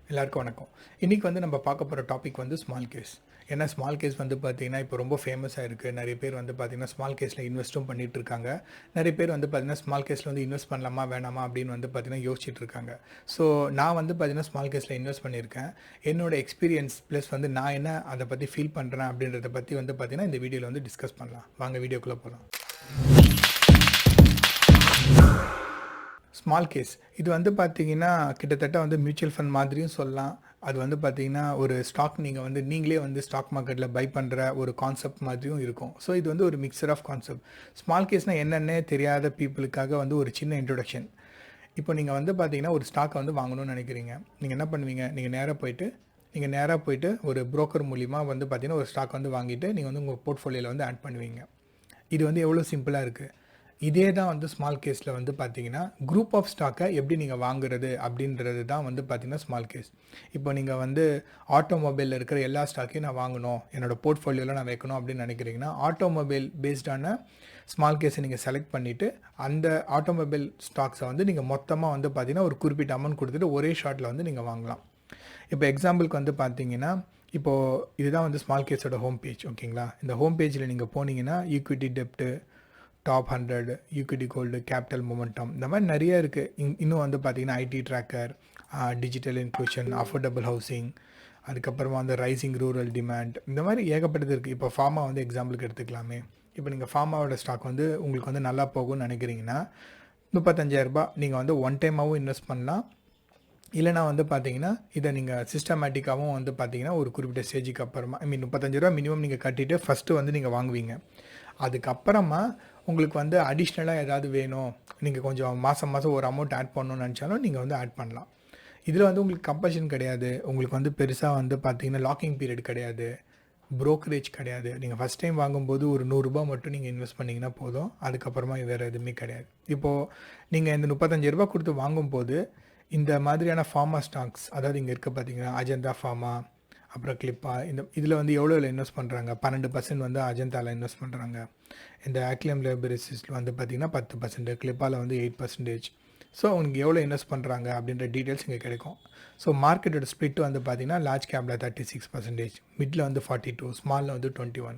எல்லாருக்கும் வணக்கம். இன்றைக்கி நம்ம பார்க்க போகிற டாபிக் ஸ்மால் கேஸ். ஏன்னா ஸ்மால் கேஸ் பார்த்தீங்கன்னா இப்போ ரொம்ப ஃபேமஸாக இருக்குது. நிறைய பேர் பார்த்தீங்கன்னா ஸ்மால் கேஸில் இன்வெஸ்ட்டும் பண்ணிகிட்டு இருக்காங்க. நிறைய பேர் பார்த்தீங்கன்னா ஸ்மால் கேஸில் இன்வெஸ்ட் பண்ணலாமா வேணாமா அப்படின்னு பார்த்தீங்கன்னா யோசிச்சுட்டு இருக்காங்க. ஸோ நான் பார்த்தீங்கன்னா ஸ்மால் கேஸில் இன்வெஸ்ட் பண்ணியிருக்கேன். என்னோட எக்ஸ்பீரியன்ஸ் ப்ளஸ் நான் என்ன அதை பற்றி ஃபீல் பண்ணுறேன் அப்படின்றத பற்றி பார்த்தீங்கன்னா இந்த வீடியோவில் டிஸ்கஸ் பண்ணலாம். வாங்க வீடியோக்குள்ளே போகலாம். ஸ்மால் கேஸ் இது பார்த்தீங்கன்னா கிட்டத்தட்ட மியூச்சுவல் ஃபண்ட் மாதிரியும் சொல்லலாம். அது பார்த்தீங்கன்னா ஒரு ஸ்டாக் நீங்கள் நீங்களே ஸ்டாக் மார்க்கெட்டில் பை பண்ணுற ஒரு கான்செப்ட் மாதிரியும் இருக்கும். ஸோ இது ஒரு மிக்சர் ஆஃப் கான்செப்ட். ஸ்மால் கேஸ்னால் என்னென்னே தெரியாத பீப்புளுக்காக ஒரு சின்ன இன்ட்ரொடக்ஷன். இப்போ நீங்கள் பார்த்தீங்கன்னா ஒரு ஸ்டாக்கை வாங்கணும்னு நினைக்கிறீங்க. நீங்கள் என்ன பண்ணுவீங்க? நீங்கள் நேராக போயிட்டு ஒரு புரோக்கர் மூலிமா பார்த்தீங்கன்னா ஒரு ஸ்டாக் வாங்கிட்டு நீங்கள் உங்கள் போர்ட்ஃபோலியோவில் ஆட் பண்ணுவீங்க. இது எவ்வளோ சிம்பிளாக இருக்குது. இதே தான் ஸ்மால் கேஸில் பார்த்தீங்கன்னா குரூப் ஆஃப் ஸ்டாக்கை எப்படி நீங்கள் வாங்குறது அப்படின்றது தான் பார்த்தீங்கன்னா ஸ்மால் கேஸ். இப்போ நீங்கள் ஆட்டோமொபைலில் இருக்கிற எல்லா ஸ்டாக்கையும் நான் வாங்கணும், என்னோடய போர்ட்ஃபோலியோவில் நான் வைக்கணும் அப்படின்னு நினைக்கிறீங்கன்னா ஆட்டோமொபைல் பேஸ்டான ஸ்மால் கேஸை நீங்கள் செலக்ட் பண்ணிவிட்டு அந்த ஆட்டோமொபைல் ஸ்டாக்ஸை நீங்கள் மொத்தமாக பார்த்தீங்கன்னா ஒரு குறிப்பிட்ட அமௌண்ட் கொடுத்துட்டு ஒரே ஷாட்டில் நீங்கள் வாங்கலாம். இப்போ எக்ஸாம்பிளுக்கு பார்த்தீங்கன்னா இப்போது இதுதான் ஸ்மால் கேஸோட ஹோம் பேஜ். ஓகேங்களா? இந்த ஹோம் பேஜில் நீங்கள் போனீங்கன்னா ஈக்விட்டி டெப்ட்டு, top 100, equity gold, capital momentum, இந்த மாதிரி நிறைய இருக்குது. இன்னும் பார்த்தீங்கன்னா IT tracker, digital inclusion, affordable housing, அதுக்கப்புறமா ரைசிங் ரூரல் டிமாண்ட், இந்த மாதிரி ஏகப்பட்டது இருக்குது. இப்போ ஃபார்மா எக்ஸாம்பிளுக்கு எடுத்துக்கலாமே. இப்போ நீங்கள் ஃபார்மாவோட ஸ்டாக் உங்களுக்கு நல்லா போகும்னு நினைக்கிறீங்கன்னா 35,000 நீங்கள் ஒன் டைமாகவும் இன்வெஸ்ட் பண்ணலாம். இல்லைனா பார்த்தீங்கன்னா இதை நீங்கள் சிஸ்டமேட்டிக்காகவும் பார்த்தீங்கன்னா ஒரு குறிப்பிட்ட ஸ்டேஜுக்கு அப்புறமா 35,000 மினிமம் நீங்கள் கட்டிட்டு ஃபஸ்ட்டு நீங்கள் வாங்குவீங்க. அதுக்கப்புறமா உங்களுக்கு அடிஷ்னலாக ஏதாவது வேணும், நீங்கள் கொஞ்சம் மாதம் ஒரு அமௌண்ட் ஆட் பண்ணணும்னு நினச்சாலும் நீங்கள் ஆட் பண்ணலாம். இதில் உங்களுக்கு கம்பல்ஷன் கிடையாது. உங்களுக்கு பெருசாக பார்த்தீங்கன்னா லாக்கிங் பீரியட் கிடையாது, ப்ரோக்கரேஜ் கிடையாது. நீங்கள் ஃபஸ்ட் டைம் வாங்கும்போது ஒரு 100 ரூபா மட்டும் நீங்கள் இன்வெஸ்ட் பண்ணிங்கன்னா போதும். அதுக்கப்புறமா வேறு எதுவுமே கிடையாது. இப்போது நீங்கள் இந்த 35,000 கொடுத்து வாங்கும்போது இந்த மாதிரியான ஃபார்மா ஸ்டாக்ஸ், அதாவது இங்கே இருக்க பார்த்தீங்கன்னா அஜந்தா ஃபார்மா, அப்புறம் கிளிப்பா, இதில் எவ்வளோ இன்வெஸ்ட் பண்ணுறாங்க? 12% அஜந்தாவில் இன்வெஸ்ட் பண்ணுறாங்க. இந்த ஆக்லியம் லேபரேசிஸில் பார்த்தீங்கன்னா 10%, கிளிப்பாவில் 8%. ஸோ உங்களுக்கு எவ்வளோ இன்வெஸ்ட் பண்ணுறாங்க அப்படின்ற டீட்டெயில்ஸ் இங்கே கிடைக்கும். ஸோ மார்க்கெட்டோட ஸ்ப்ளிட் பார்த்தீங்கன்னா லார்ஜ் கேப்பில் 36%, மிடில் 42, ஸ்மாலில் 21,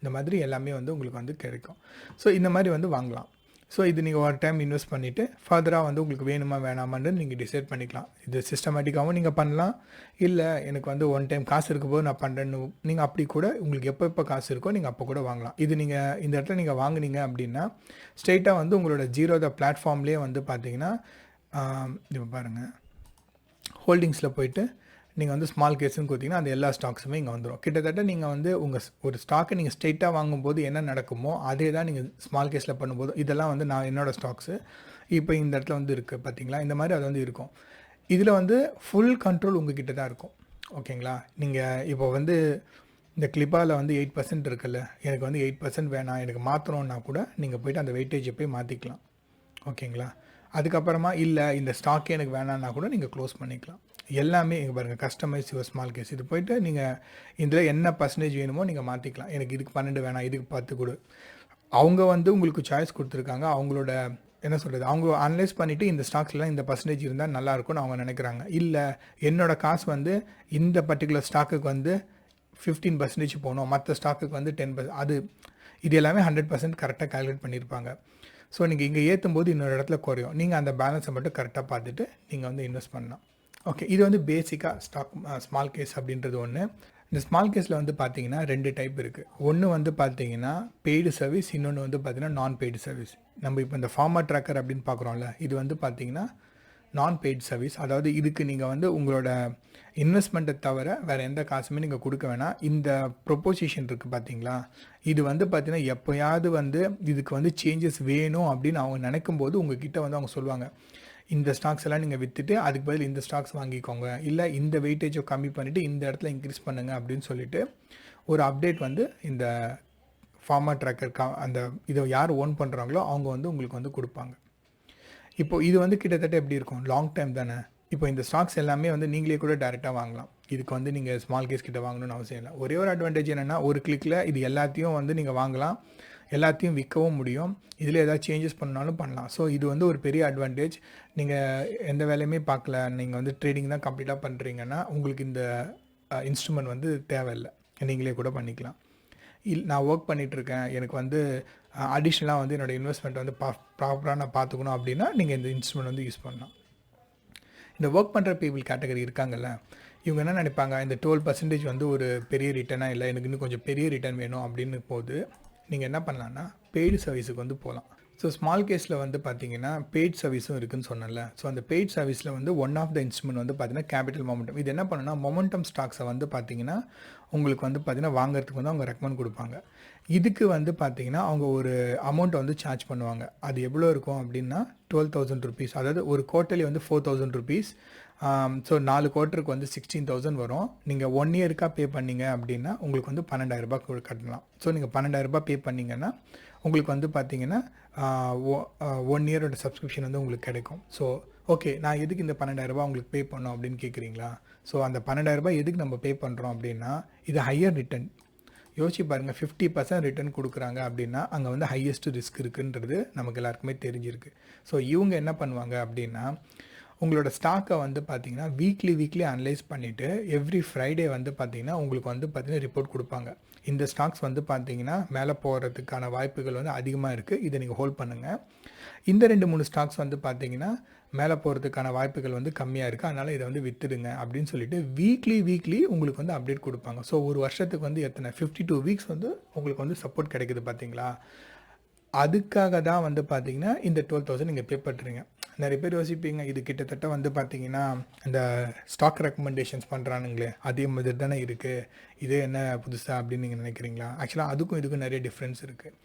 இந்த மாதிரி எல்லாமே உங்களுக்கு கிடைக்கும். ஸோ இந்த மாதிரி வாங்கலாம். ஸோ இது நீங்கள் ஒரு டைம் இன்வெஸ்ட் பண்ணிவிட்டு ஃபர்தராக உங்களுக்கு வேணுமா வேணாமான்னு நீங்கள் டிசைட் பண்ணிக்கலாம். இது சிஸ்டமேட்டிக்காகவும் நீங்கள் பண்ணலாம். இல்லை எனக்கு ஒன் டைம் காசு இருக்கும்போது நான் பண்ணுறேன்னு நீங்கள் அப்படி கூட உங்களுக்கு எப்போ காசு இருக்கோ நீங்கள் அப்போ கூட வாங்கலாம். இது நீங்கள் இந்த இடத்துல நீங்கள் வாங்குனீங்க அப்படின்னா ஸ்ட்ரெயிட்டாக உங்களோட ஜீரோத பிளாட்ஃபார்ம்லேயே பார்த்தீங்கன்னா இப்போ பாருங்கள், ஹோல்டிங்ஸில் போயிட்டு நீங்கள் ஸ்மால் கேஸ்ன்னு கொடுத்தீங்கன்னா அந்த எல்லா ஸ்டாக்ஸுமே இங்கே வந்துடும். கிட்டத்தட்ட நீங்கள் உங்கள் ஒரு ஸ்டாக்கை நீங்கள் ஸ்ட்ரெயிட்டாக வாங்கும்போது என்ன நடக்குமோ அதே தான் நீங்கள் ஸ்மால் கேஸில் பண்ணும்போது இதெல்லாம் நான் என்னோடய ஸ்டாக்ஸு இப்போ இந்த இடத்துல இருக்குது பார்த்தீங்களா, இந்த மாதிரி அது இருக்கும். இதில் ஃபுல் கண்ட்ரோல் உங்ககிட்ட தான் இருக்கும். ஓகேங்களா? நீங்கள் இப்போ இந்த கிளிப்பாவில் 8% இருக்குல்ல, எனக்கு 8% வேணாம், எனக்கு மாற்றணுன்னா கூட நீங்கள் போய்ட்டு அந்த வெயிட்டேஜை போய் மாற்றிக்கலாம். ஓகேங்களா? அதுக்கப்புறமா இல்லை இந்த ஸ்டாக்கே எனக்கு வேணான்னா கூட நீங்கள் க்ளோஸ் பண்ணிக்கலாம். எல்லாமே இங்கே பாருங்கள், கஸ்டமைஸ் யுவர் ஸ்மால் கேஸ். இது போய்ட்டு நீங்கள் இதில் என்ன பர்சன்டேஜ் வேணுமோ நீங்கள் மாற்றிக்கலாம். எனக்கு இதுக்கு 12 வேணாம், இதுக்கு 10 கொடு. அவங்க உங்களுக்கு சாய்ஸ் கொடுத்துருக்காங்க. அவங்களோட என்ன சொல்கிறது, அவங்க அனலைஸ் பண்ணிவிட்டு இந்த ஸ்டாக்ஸ்லாம் இந்த பர்சன்டேஜ் இருந்தால் நல்லாயிருக்கும்னு அவங்க நினைக்கிறாங்க. இல்லை என்னோடய காசு இந்த பர்டிகுலர் ஸ்டாக்குக்கு 15% போகணும், மற்ற ஸ்டாக்குக்கு 10%, இது எல்லாமே 100% கரெக்டாக கால்குலேட் பண்ணியிருப்பாங்க. ஸோ நீங்கள் இங்கே ஏற்றும் போது இன்னொரு இடத்துல குறையும். நீங்கள் அந்த பேலன்ஸை மட்டும் கரெக்டாக பார்த்துட்டு நீங்கள் இன்வெஸ்ட் பண்ணலாம். ஓகே, இது பேசிக்காக ஸ்டாக் ஸ்மால் கேஸ் அப்படின்றது ஒன்று. இந்த ஸ்மால் கேஸில் பார்த்தீங்கன்னா 2 டைப் இருக்குது. ஒன்று பார்த்தீங்கன்னா பெய்டு சர்வீஸ், இன்னொன்று பார்த்தீங்கன்னா நான் பெய்டு சர்வீஸ். நம்ம இப்போ இந்த ஃபார்மா ட்ராக்கர் அப்படின்னு பார்க்குறோம்ல, இது பார்த்தீங்கன்னா நான் பெய்டு சர்வீஸ். அதாவது இதுக்கு நீங்கள் உங்களோட இன்வெஸ்ட்மெண்ட்டை தவிர வேறு எந்த காசுமே நீங்கள் கொடுக்க வேணாம். இந்த ப்ரொப்போசிஷன் இருக்குது பார்த்தீங்களா, இது பார்த்தீங்கன்னா எப்போயாவது இதுக்கு சேஞ்சஸ் வேணும் அப்படின்னு அவங்க நினைக்கும் போது உங்ககிட்ட அவங்க சொல்லுவாங்க, இந்த ஸ்டாக்ஸ் எல்லாம் நீங்கள் விற்றுட்டு அதுக்கு பதில் இந்த ஸ்டாக்ஸ் வாங்கிக்கோங்க, இல்லை இந்த வெயிட்டேஜை கம்மி பண்ணிவிட்டு இந்த இடத்துல இன்க்ரீஸ் பண்ணுங்கள் அப்படின்னு சொல்லிட்டு ஒரு அப்டேட் இந்த ஃபார்மா ட்ராக்கர் அந்த இதை யார் ஓன் பண்ணுறாங்களோ அவங்க உங்களுக்கு கொடுப்பாங்க. இப்போது இது கிட்டத்தட்ட எப்படி இருக்கும், லாங் டைம் தானே. இப்போ இந்த ஸ்டாக்ஸ் எல்லாமே நீங்களே கூட டேரெக்டாக வாங்கலாம். இதுக்கு நீங்கள் ஸ்மால் கேஸ் கிட்ட வாங்கணும்னு அவசியம் இல்லை. ஒரே ஒரு அட்வான்டேஜ் என்னென்னா ஒரு கிளிக்கில் இது எல்லாத்தையும் நீங்கள் வாங்கலாம். எல்லாத்தையும் விற்கவும் முடியும். இதில் ஏதாவது சேஞ்சஸ் பண்ணாலும் பண்ணலாம். ஸோ இது வந்து ஒரு பெரிய அட்வான்டேஜ். நீங்கள் எந்த வேலையுமே பார்க்கல, நீங்கள் வந்து ட்ரேடிங் தான் கம்ப்ளீட்டாக பண்ணுறீங்கன்னா உங்களுக்கு இந்த இன்ஸ்ட்ருமெண்ட் வந்து தேவையில்லை, நீங்களே கூட பண்ணிக்கலாம். நான் ஒர்க் பண்ணிகிட்ருக்கேன், எனக்கு வந்து அடிஷ்னலாக வந்து என்னோடய இன்வெஸ்ட்மெண்ட் வந்து ப்ராப்பராக நான் பார்த்துக்கணும் அப்படின்னா நீங்கள் இந்த இன்ஸ்ட்ருமெண்ட் வந்து யூஸ் பண்ணலாம். இந்த ஒர்க் பண்ணுற பீப்புள் கேட்டகரி இருக்காங்கல்ல, இவங்க என்ன நினைப்பாங்க, இந்த 12% வந்து ஒரு பெரிய ரிட்டர்னாக இல்லை, எனக்கு இன்னும் கொஞ்சம் பெரிய ரிட்டர்ன் வேணும் அப்படின்னு போது நீங்கள் என்ன பண்ணலான்னா பெய்டு சர்வீஸுக்கு வந்து போகலாம். ஸோ ஸ்மால் கேஸில் வந்து பார்த்தீங்கன்னா பெய்ட் சர்வீஸும் இருக்குதுன்னு சொன்னல. ஸோ அந்த பெய்ட் சர்வீஸில் வந்து ஒன் ஆஃப் த இன்ஸ்ட்ருமெண்ட் வந்து பார்த்தீங்கன்னா கேபிட்டல் மொமெண்டம். இது என்ன பண்ணுன்னா மொமெண்டம் ஸ்டாக்ஸை வந்து பார்த்தீங்கன்னா உங்களுக்கு வந்து பார்த்தீங்கன்னா வாங்குறதுக்கு வந்து அவங்க ரெக்கமெண்ட் கொடுப்பாங்க. இதுக்கு வந்து பார்த்தீங்கன்னா அவங்க ஒரு அமௌண்ட்டை வந்து சார்ஜ் பண்ணுவாங்க. அது எவ்வளோ இருக்கும் அப்படின்னா 12,000 ருபீஸ். அதாவது ஒரு குவார்ட்டர்லி வந்து 4,000 ருபீஸ். ஸோ 4 குவார்ட்டருக்கு வந்து 16,000 வரும். நீங்கள் 1 இயருக்காக பே பண்ணிங்க அப்படின்னா உங்களுக்கு வந்து 12,000 கட்டலாம். ஸோ நீங்கள் 12,000 பே பண்ணிங்கன்னா உங்களுக்கு வந்து பார்த்தீங்கன்னா 1 இயரோட சப்ஸ்கிரிப்ஷன் வந்து உங்களுக்கு கிடைக்கும். ஸோ ஓகே, நான் எதுக்கு இந்த 12,000 உங்களுக்கு பே பண்ணோம் அப்படின்னு கேட்குறீங்களா? ஸோ அந்த 12,000 எதுக்கு நம்ம பே பண்ணுறோம் அப்படின்னா இது ஹையர் ரிட்டர்ன். யோசிச்சு பாருங்கள், 50% ரிட்டர்ன் கொடுக்குறாங்க அப்படின்னா அங்கே வந்து ஹையஸ்ட் ரிஸ்க் இருக்குன்றது நமக்கு எல்லாருக்குமே தெரிஞ்சிருக்கு. ஸோ இவங்க என்ன பண்ணுவாங்க அப்படின்னா உங்களோட ஸ்டாக்கை வந்து பார்த்தீங்கன்னா வீக்லி அனலைஸ் பண்ணிவிட்டு எவ்ரி ஃப்ரைடே வந்து பார்த்தீங்கன்னா உங்களுக்கு வந்து பார்த்தீங்கன்னா ரிப்போர்ட் கொடுப்பாங்க. இந்த ஸ்டாக்ஸ் வந்து பார்த்தீங்கன்னா மேலே போகிறதுக்கான வாய்ப்புகள் வந்து அதிகமாக இருக்குது, இதை நீங்கள் ஹோல்ட் பண்ணுங்கள். இந்த 2-3 ஸ்டாக்ஸ் வந்து பார்த்தீங்கன்னா மேலே போகிறதுக்கான வாய்ப்புகள் வந்து கம்மியாக இருக்குது, அதனால் இதை வந்து விற்றுடுங்க அப்படின்னு சொல்லிட்டு வீக்லி உங்களுக்கு வந்து அப்டேட் கொடுப்பாங்க. ஸோ ஒரு வருஷத்துக்கு வந்து எத்தனை 52 வீக்ஸ் வந்து உங்களுக்கு வந்து சப்போர்ட் கிடைக்குது பார்த்தீங்களா? அதுக்காக தான் வந்து பார்த்தீங்கன்னா இந்த 12,000 நீங்கள் பே பண்ணுறீங்க. நிறைய பேர் யோசிப்பீங்க, இது கிட்டத்தட்ட வந்து பார்த்தீங்கன்னா இந்த ஸ்டாக் ரெக்கமெண்டேஷன்ஸ் பண்ணுறானுங்களே அதே மாதிரி தானே இருக்குது, இது என்ன புதுசாக அப்படின்னு நீங்கள் நினைக்கிறீங்களா? ஆக்சுவலாக அதுக்கும் இதுக்கும் நிறைய டிஃப்ரென்ஸ் இருக்குது.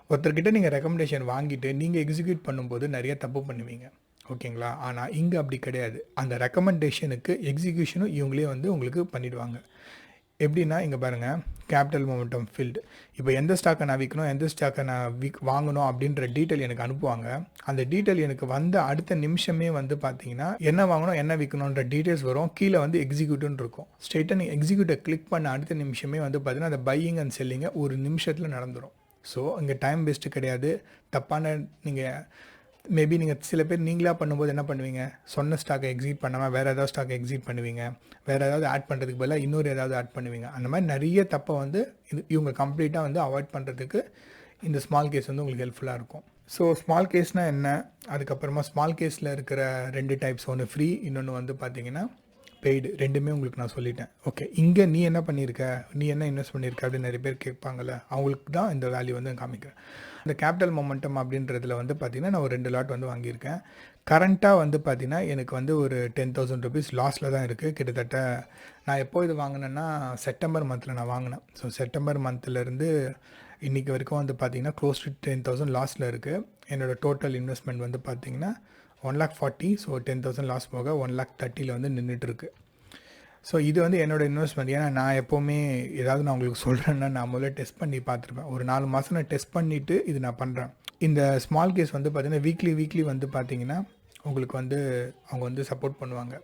ஒருத்தர்கிட்ட நீங்கள் ரெக்கமெண்டேஷன் வாங்கிட்டு நீங்கள் எக்ஸிக்யூட் பண்ணும்போது நிறைய தப்பு பண்ணுவீங்க, ஓகேங்களா? ஆனால் இங்கே அப்படி கிடையாது. அந்த ரெக்கமெண்டேஷனுக்கு எக்ஸிக்யூஷனும் இவங்களே வந்து உங்களுக்கு பண்ணிவிடுவாங்க. எப்படின்னா இங்கே பாருங்கள், கேபிட்டல் மொமெண்டம் ஃபில்டு. இப்போ எந்த ஸ்டாக்கை நான் விற்கணும், எந்த ஸ்டாக்கை நான் வாங்கணும் அப்படின்ற டீட்டெயில் எனக்கு அனுப்புவாங்க. அந்த டீட்டெயில் எனக்கு வந்த அடுத்த நிமிஷமே வந்து பார்த்தீங்கன்னா என்ன வாங்கணும் என்ன விற்கணுன்ற டீட்டெயில்ஸ் வரும். கீழே வந்து எக்ஸிக்யூட்டிவ்னு இருக்கும். ஸ்ட்ரெயிட்டாக நீங்கள் எக்ஸிக்யூட்டை கிளிக் பண்ண அடுத்த நிமிஷமே வந்து பார்த்தீங்கன்னா அந்த பையிங் அண்ட் செல்லிங்கை ஒரு நிமிஷத்தில் நடந்துடும். ஸோ இங்கே டைம் வேஸ்ட்டு கிடையாது. தப்பான நீங்கள் மேபி நீங்கள் சில பேர் நீங்களாக பண்ணும்போது என்ன பண்ணுவீங்க, சொன்ன ஸ்டாக்கை எக்ஸிட் பண்ணாமல் வேறு ஏதாவது ஸ்டாக்கை எக்ஸிட் பண்ணுவீங்க, வேறு ஏதாவது ஆட் பண்ணுறதுக்கு பதிலாக இன்னொரு ஏதாவது ஆட் பண்ணுவீங்க. அந்த மாதிரி நிறைய தப்பை வந்து இவங்க கம்ப்ளீட்டாக வந்து அவாய்ட் பண்ணுறதுக்கு இந்த ஸ்மால் கேஸ் வந்து உங்களுக்கு ஹெல்ப்ஃபுல்லாக இருக்கும். ஸோ ஸ்மால் கேஸ்னால் என்ன, அதுக்கப்புறமா ஸ்மால் கேஸில் இருக்கிற 2 டைப்ஸ், ஒன்று ஃப்ரீ, இன்னொன்று வந்து பார்த்தீங்கன்னா பெய்டு. ரெண்டுமே உங்களுக்கு நான் சொல்லிட்டேன். ஓகே, இங்கே நீ என்ன பண்ணியிருக்க, நீ என்ன இன்வெஸ்ட் பண்ணியிருக்க அப்படின்னு நிறைய பேர் கேட்பாங்கள்ல, அவங்களுக்கு தான் இந்த வேல்யூ வந்து காமிக்கிறேன். இந்த கேபிட்டல் மொமெண்டம் அப்படின்றதுல வந்து பார்த்தீங்கன்னா நான் ஒரு 2 லாட் வந்து வாங்கியிருக்கேன். கரண்ட்டாக வந்து பார்த்தீங்கன்னா எனக்கு வந்து ஒரு 10,000 ருபீஸ் லாஸில் தான் இருக்குது. கிட்டத்தட்ட நான் எப்போ இது வாங்கினேன்னா செப்டம்பர் மந்தில் நான் வாங்கினேன். ஸோ செப்டம்பர் மந்த்லேருந்து இன்றைக்கி வரைக்கும் வந்து பார்த்தீங்கன்னா க்ளோஸ் டு 10,000 லாஸில் இருக்குது. என்னோடய டோட்டல் இன்வெஸ்ட்மெண்ட் வந்து பார்த்தீங்கன்னா 1,40,000. ஸோ 10,000 லாஸ் போக 1,30,000 வந்து நின்றுட்டுருக்கு. ஸோ இது வந்து என்னோடய இன்வெஸ்ட்மெண்ட். ஏன்னா நான் எப்போவுமே ஏதாவது நான் உங்களுக்கு சொல்கிறேன்னா நான் முதல்ல டெஸ்ட் பண்ணி பார்த்துருப்பேன். ஒரு 4 மாதம் நான் டெஸ்ட் பண்ணிவிட்டு இது நான் பண்ணுறேன். இந்த ஸ்மால் கேஸ் வந்து பார்த்திங்கன்னா வீக்லி வந்து பார்த்திங்கன்னா உங்களுக்கு வந்து அவங்க வந்து சப்போர்ட் பண்ணுவாங்க.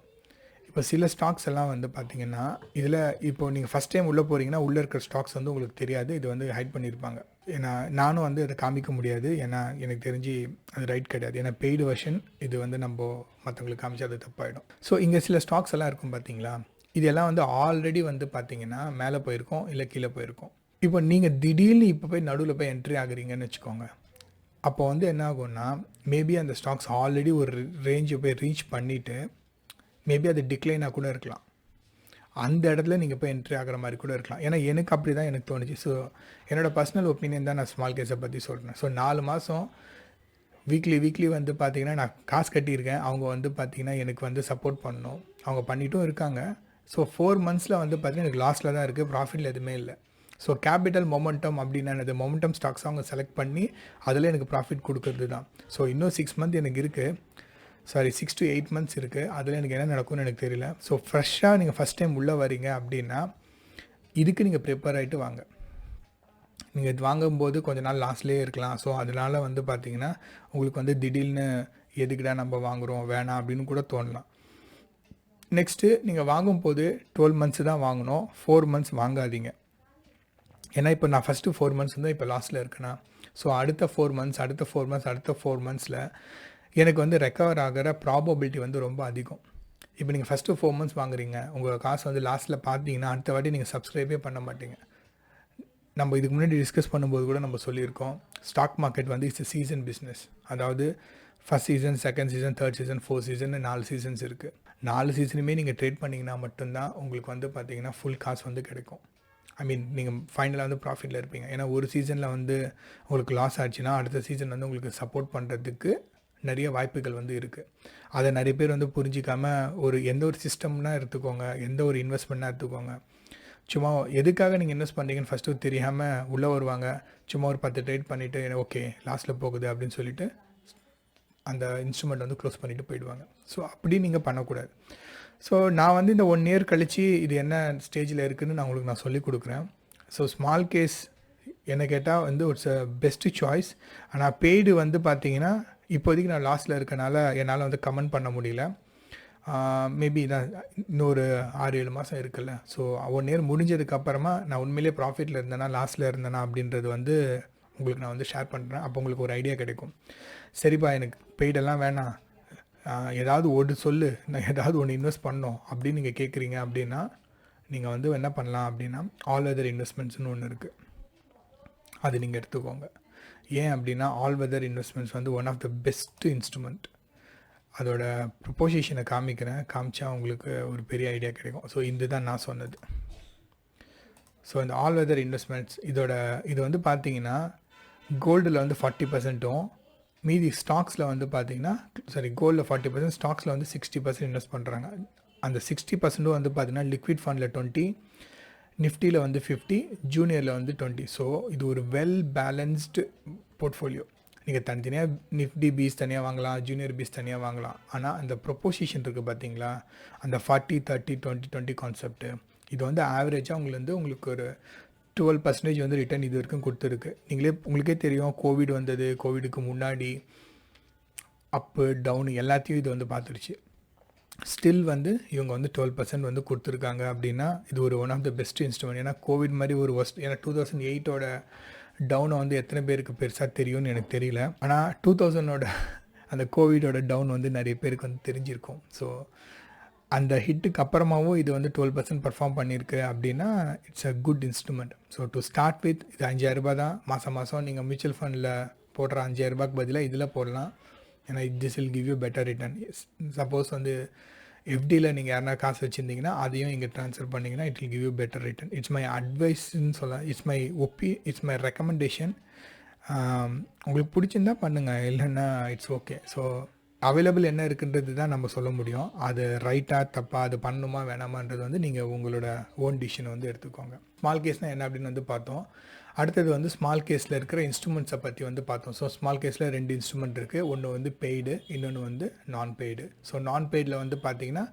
இப்போ சில ஸ்டாக்ஸ் எல்லாம் வந்து பார்த்திங்கன்னா இதில் இப்போது நீங்கள் ஃபஸ்ட் டைம் உள்ளே போகிறீங்கன்னா உள்ளே இருக்கிற ஸ்டாக்ஸ் வந்து உங்களுக்கு தெரியாது, இது வந்து ஹைட் பண்ணியிருப்பாங்க. ஏன்னா நானும் வந்து அதை காமிக்க முடியாது, ஏன்னா எனக்கு தெரிஞ்சு அது ரைட் கிடையாது. ஏன்னா பெய்டு வெர்ஷன் இது வந்து நம்ம மற்றவங்களுக்கு காமிச்சா அது தப்பாயிடும். ஸோ இங்கே சில ஸ்டாக்ஸ் எல்லாம் இருக்கும் பார்த்தீங்களா, இதெல்லாம் வந்து ஆல்ரெடி வந்து பார்த்தீங்கன்னா மேலே போயிருக்கோம் இல்லை கீழே போயிருக்கோம். இப்போ நீங்கள் திடீர்னு இப்போ போய் நடுவில் போய் என்ட்ரி ஆகுறீங்கன்னு வச்சுக்கோங்க. அப்போ வந்து என்ன ஆகும்னா மேபி அந்த ஸ்டாக்ஸ் ஆல்ரெடி ஒரு ரேஞ்சை போய் ரீச் பண்ணிவிட்டு மேபி அது டிக்ளைனாக கூட இருக்கலாம். அந்த இடத்துல நீங்கள் போய் என்ட்ரி ஆகிற மாதிரி கூட இருக்கலாம். ஏன்னா எனக்கு அப்படி தான் எனக்கு தோணுச்சு. ஸோ என்னோடய பர்சனல் ஒப்பீனியன் தான் நான் ஸ்மால் கேஸை பற்றி சொல்கிறேன். ஸோ 4 மாதம் வீக்லி வந்து பார்த்திங்கன்னா நான் காசு கட்டியிருக்கேன். அவங்க வந்து பார்த்திங்கன்னா எனக்கு வந்து சப்போர்ட் பண்ணணும், அவங்க பண்ணிட்டும் இருக்காங்க. ஸோ 4 மந்த்ஸில் வந்து பார்த்திங்கன்னா எனக்கு லாஸில் தான் இருக்குது, ப்ராஃபிட்டில் எதுவுமே இல்லை. ஸோ கேபிட்டல் மொமெண்டம் அப்படின்னா என்னது, மொமெண்டம் ஸ்டாக்ஸ் அவங்க செலக்ட் பண்ணி அதில் எனக்கு ப்ராஃபிட் கொடுக்குறது தான். ஸோ இன்னும் 6 மந்த் எனக்கு இருக்குது, 6 to 8 months இருக்குது. அதில் எனக்கு என்ன நடக்கும்னு எனக்கு தெரியல. ஸோ ஃப்ரெஷ்ஷாக நீங்கள் ஃபஸ்ட் டைம் உள்ளே வரீங்க அப்படின்னா இதுக்கு நீங்கள் ப்ரிப்பேர் ஆகிட்டு வாங்க. நீங்கள் இது வாங்கும்போது கொஞ்ச நாள் லாஸ்ட்லேயே இருக்கலாம். ஸோ அதனால் வந்து பார்த்திங்கன்னா உங்களுக்கு வந்து திடீர்னு எதுக்குடா நம்ம வாங்குகிறோம் வேணாம் அப்படின்னு கூட தோணலாம். நெக்ஸ்ட்டு நீங்கள் வாங்கும்போது 12 months தான் வாங்கணும், 4 months வாங்காதீங்க. ஏன்னா இப்போ நான் ஃபஸ்ட்டு 4 மந்த்ஸ் வந்து இப்போ லாஸில் இருக்கேன்னா, ஸோ அடுத்த 4 மந்த்ஸ், அடுத்த 4 மந்த்ஸ், அடுத்த 4 மந்த்ஸில் எனக்கு வந்து ரெக்கவர் ஆகிற ப்ராபபிலிட்டி வந்து ரொம்ப அதிகம். இப்போ நீங்கள் ஃபஸ்ட்டு 4 மந்த்ஸ் வாங்குறீங்க, உங்கள் காசு வந்து லாஸ்ட்டில் பார்த்தீங்கன்னா, அடுத்த வாட்டி நீங்கள் சப்ஸ்கிரைபே பண்ண மாட்டீங்க. நம்ம இதுக்கு முன்னாடி டிஸ்கஸ் பண்ணும்போது கூட நம்ம சொல்லியிருக்கோம், ஸ்டாக் மார்க்கெட் வந்து இட்ஸ் சீசன் பிஸ்னஸ். அதாவது first season, second season, third season, 4 season, 4 seasons இருக்குது. 4 சீசனுமே நீங்கள் ட்ரேட் பண்ணிங்கன்னா மட்டும்தான் உங்களுக்கு வந்து பார்த்தீங்கன்னா ஃபுல் காசு வந்து கிடைக்கும். ஐ மீன் நீங்கள் ஃபைனலாக வந்து ப்ராஃபிட்டில் இருப்பீங்க. ஏன்னா ஒரு சீசனில் வந்து உங்களுக்கு லாஸ் ஆச்சுன்னா அடுத்த சீசன் வந்து உங்களுக்கு சப்போர்ட் பண்ணுறதுக்கு நிறைய வாய்ப்புகள் வந்து இருக்குது. அதை நிறைய பேர் வந்து புரிஞ்சிக்காமல் எந்த ஒரு சிஸ்டம்னா எடுத்துக்கோங்க, எந்த ஒரு இன்வெஸ்ட்மெண்ட்னா எடுத்துக்கோங்க, சும்மா எதுக்காக நீங்கள் இன்வெஸ்ட் பண்ணுறீங்கன்னு ஃபஸ்ட்டு தெரியாமல் உள்ளே வருவாங்க. சும்மா ஒரு 10 ட்ரேட் பண்ணிவிட்டு ஓகே லாஸ்ட்டில் போகுது அப்படின்னு சொல்லிட்டு அந்த இன்ஸ்ட்ருமெண்ட் வந்து க்ளோஸ் பண்ணிவிட்டு போயிடுவாங்க. ஸோ அப்படி நீங்கள் பண்ணக்கூடாது. ஸோ நான் வந்து இந்த 1 இயர் கழித்து இது என்ன ஸ்டேஜில் இருக்குதுன்னு நான் உங்களுக்கு சொல்லிக் கொடுக்குறேன். ஸோ ஸ்மால் கேஸ் என்ன கேட்டால் வந்து இட்ஸ் அ பெஸ்ட்டு சாய்ஸ். ஆனால் பெய்டு வந்து பார்த்தீங்கன்னா இப்போதைக்கு நான் லாஸில் இருக்கனால என்னால் வந்து கமெண்ட் பண்ண முடியல. மேபி நான் இன்னொரு 6-7 மாதம் இருக்குல்ல, ஸோ 1 இயர் முடிஞ்சதுக்கப்புறமா நான் உண்மையிலேயே ப்ராஃபிட்டில் இருந்தேனா லாஸில் இருந்தேனா அப்படின்றது வந்து உங்களுக்கு நான் வந்து ஷேர் பண்ணுறேன். அப்போ உங்களுக்கு ஒரு ஐடியா கிடைக்கும். சரிப்பா எனக்கு பெய்டெல்லாம் வேணாம், ஏதாவது ஒன்று சொல்லு, நான் ஏதாவது ஒன்று இன்வெஸ்ட் பண்ணோம் அப்படின்னு நீங்கள் கேட்குறீங்க அப்படின்னா நீங்கள் வந்து என்ன பண்ணலாம் அப்படின்னா ஆல் வெதர் இன்வெஸ்ட்மெண்ட்ஸ்னு ஒன்று இருக்குது, அது நீங்கள் எடுத்துக்கோங்க. ஏன் அப்படின்னா ஆல் வெதர் இன்வெஸ்ட்மெண்ட்ஸ் வந்து one of the best instrument. அதோட ப்ரொபோசிஷனை காமிச்சா உங்களுக்கு ஒரு பெரிய ஐடியா கிடைக்கும். ஸோ இதுதான் நான் சொன்னது. ஸோ இந்த ஆல் வெதர் இன்வெஸ்ட்மெண்ட்ஸ் இது வந்து பார்த்தீங்கன்னா கோல்டில் வந்து 40%, மீதி ஸ்டாக்ஸில் வந்து பார்த்தீங்கன்னா கோல்டில் 40%, ஸ்டாக்ஸில் வந்து 60% இன்வெஸ்ட் பண்ணுறாங்க. அந்த 60% வந்து பார்த்தீங்கன்னா லிக்விட் ஃபண்டில் 20, நிஃப்டியில் வந்து 50, ஜூனியரில் வந்து 20. ஸோ இது ஒரு வெல் பேலன்ஸ்டு போர்ட்ஃபோலியோ. நீங்கள் தனித்தனியாக நிஃப்டி பீஸ் தனியாக வாங்கலாம், ஜூனியர் பீஸ் தனியாக வாங்கலாம். ஆனால் அந்த ப்ரொப்போசிஷன் இருக்குது பார்த்தீங்களா, அந்த 40-30-20-20 கான்செப்ட்டு, இது வந்து ஆவரேஜாக உங்களுக்கு ஒரு 12% வந்து ரிட்டர்ன் இது வரைக்கும் கொடுத்துருக்கு. உங்களுக்கே தெரியும், கோவிட் வந்தது, கோவிடுக்கு முன்னாடி அப்பு டவுனு எல்லாத்தையும் இது வந்து பார்த்துருச்சு. ஸ்டில் வந்து இவங்க வந்து 12% வந்து கொடுத்துருக்காங்க அப்படின்னா இது ஒரு one of the best instrument. ஏன்னா கோவிட் மாதிரி ஒரு ஏன்னா 2008ஓட டவுனை வந்து எத்தனை பேருக்கு பெருசாக தெரியும்னு எனக்கு தெரியல. ஆனால் 2000ஓட அந்த கோவிடோட டவுன் வந்து நிறைய பேருக்கு வந்து தெரிஞ்சிருக்கும். ஸோ அந்த ஹிட்டுக்கு அப்புறமாவும் இது வந்து 12% பர்ஃபார்ம் பண்ணியிருக்கு அப்படின்னா it's a good instrument. So to start with இது 5000 தான். மாதம் நீங்கள் மியூச்சுவல் ஃபண்டில் போடுற 5000 பதிலாக இதில் போடலாம். ஏன்னா this will give you better return. Suppose வந்து எஃப்டியில் நீங்கள் யாருனா காசு வச்சுருந்தீங்கன்னா அதையும் இங்கே ட்ரான்ஸ்ஃபர் பண்ணிங்கன்னா it will give you better return. It's my அட்வைஸ்ன்னு சொல்லலாம், இட்ஸ் மை ரெக்கமெண்டேஷன். உங்களுக்கு பிடிச்சிருந்தா பண்ணுங்கள், இல்லைன்னா இட்ஸ் ஓகே. ஸோ அவைலபிள் என்ன இருக்குன்றது தான் நம்ம சொல்ல முடியும். அது ரைட்டாக தப்பாக அது பண்ணணுமா வேணாமான்றது வந்து நீங்கள் உங்களோட ஓன் டிசிஷனை வந்து எடுத்துக்கோங்க. ஸ்மால் கேஸ்னால் என்ன அப்படின்னு வந்து பார்த்தோம். அடுத்தது வந்து ஸ்மால் கேஸில் இருக்கிற இன்ஸ்ட்ருமெண்ட்ஸை பற்றி வந்து பார்த்தோம். ஸோ ஸ்மால் கேஸில் 2 இன்ஸ்ட்ருமெண்ட் இருக்குது. ஒன்று வந்து பெய்டு, இன்னொன்று வந்து நான் பெய்டு. ஸோ நான் பெய்டில் வந்து பார்த்தீங்கன்னா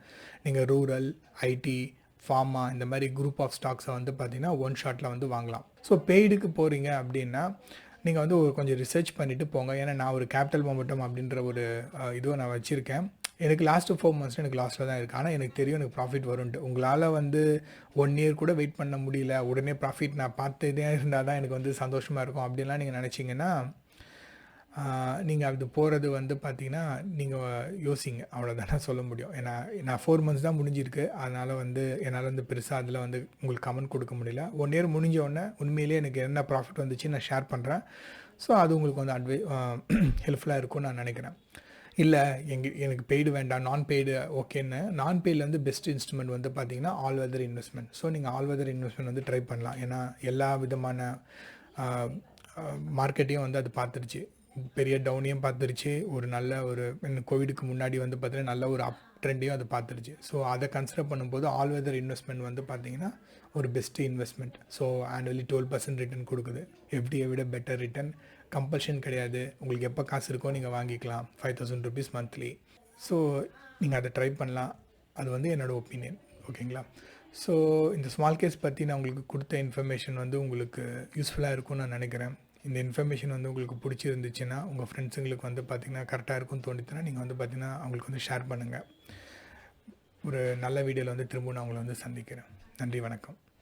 நீங்கள் ரூரல், ஐடி, ஃபார்மா இந்த மாதிரி குரூப் ஆஃப் ஸ்டாக்ஸை வந்து பார்த்தீங்கன்னா ஒன் ஷாட்டில் வந்து வாங்கலாம். ஸோ பெய்டுக்கு போகிறீங்க அப்படின்னா நீங்கள் வந்து கொஞ்சம் ரிசர்ச் பண்ணிவிட்டு போங்க. ஏன்னா நான் ஒரு கேபிட்டல் மொமெண்டம் அப்படின்ற ஒரு இதுவை நான் வச்சுருக்கேன். எனக்கு லாஸ்ட்டு 4 மந்த்ஸ் எனக்கு லாஸில் தான் இருக்குது. ஆனால் எனக்கு தெரியும் எனக்கு ப்ராஃபிட் வரும்ன்ட்டு. உங்களால் வந்து 1 இயர் கூட வெயிட் பண்ண முடியல, உடனே ப்ராஃபிட் நான் பார்த்துட்டே இருந்தால் தான் எனக்கு வந்து சந்தோஷமாக இருக்கும் அப்படின்லாம் நீங்கள் நினச்சிங்கன்னா நீங்கள் அது போகிறது வந்து பார்த்தீங்கன்னா நீங்கள் யோசிங்க, அவ்வளோதானே சொல்ல முடியும். ஏன்னா நான் 4 மந்த்ஸ் தான் முடிஞ்சிருக்கு. அதனால் வந்து என்னால் வந்து பெருசாக அதில் வந்து உங்களுக்கு கமெண்ட் கொடுக்க முடியல. 1 இயர் முடிஞ்சோடனே உண்மையிலேயே எனக்கு என்ன ப்ராஃபிட் வந்துச்சு நான் ஷேர் பண்ணுறேன். ஸோ அது உங்களுக்கு வந்து ஹெல்ப்ஃபுல்லாக இருக்கும்னு நான் நினைக்கிறேன். இல்லை எனக்கு பெய்டு வேண்டாம், நான் பெய்டு ஓகேன்னு, நான் பெய்டில் வந்து பெஸ்ட் இன்ஸ்ட்ருமெண்ட் வந்து பார்த்தீங்கன்னா ஆல் வெதர் இன்வெஸ்ட்மெண்ட். ஸோ நீங்கள் ஆல் வெதர் இன்வெஸ்ட்மெண்ட் வந்து ட்ரை பண்ணலாம். ஏன்னா எல்லா விதமான மார்க்கெட்டையும் வந்து அது பார்த்துருச்சு. பெரிய டவுனையும் பார்த்துருச்சு, ஒரு நல்ல ஒரு கோவிடுக்கு முன்னாடி வந்து பார்த்தீங்கன்னா நல்ல ஒரு அப் ட்ரெண்டையும் அது பார்த்துருச்சு. ஸோ அதை கன்சிடர் பண்ணும்போது ஆல் வெதர் இன்வெஸ்ட்மெண்ட் வந்து பார்த்தீங்கன்னா ஒரு best investment. So annually 12% return கொடுக்குது. எஃப்டியை விட பெட்டர் ரிட்டர்ன். கம்பல்ஷன் கிடையாது, உங்களுக்கு எப்போ காசு இருக்கோ நீங்கள் வாங்கிக்கலாம். 5000 rupees மந்த்லி. ஸோ நீங்கள் அதை ட்ரை பண்ணலாம். அது வந்து என்னோடய ஒப்பீனியன். ஓகேங்களா? ஸோ இந்த ஸ்மால் கேஸ் பற்றி நான் உங்களுக்கு கொடுத்த இன்ஃபர்மேஷன் வந்து உங்களுக்கு யூஸ்ஃபுல்லாக இருக்கும்னு நான் நினைக்கிறேன். இந்த இன்ஃபர்மேஷன் வந்து உங்களுக்கு பிடிச்சிருந்துச்சுன்னா உங்கள் ஃப்ரெண்ட்ஸுங்களுக்கு வந்து பார்த்திங்கன்னா கரெக்டாக இருக்கும்னு தோணிச்சுன்னா நீங்கள் வந்து பார்த்திங்கன்னா அவங்களுக்கு வந்து ஷேர் பண்ணுங்கள். ஒரு நல்ல வீடியோவில் வந்து திரும்ப நான் உங்களை வந்து சந்திக்கிறேன். நன்றி, வணக்கம்.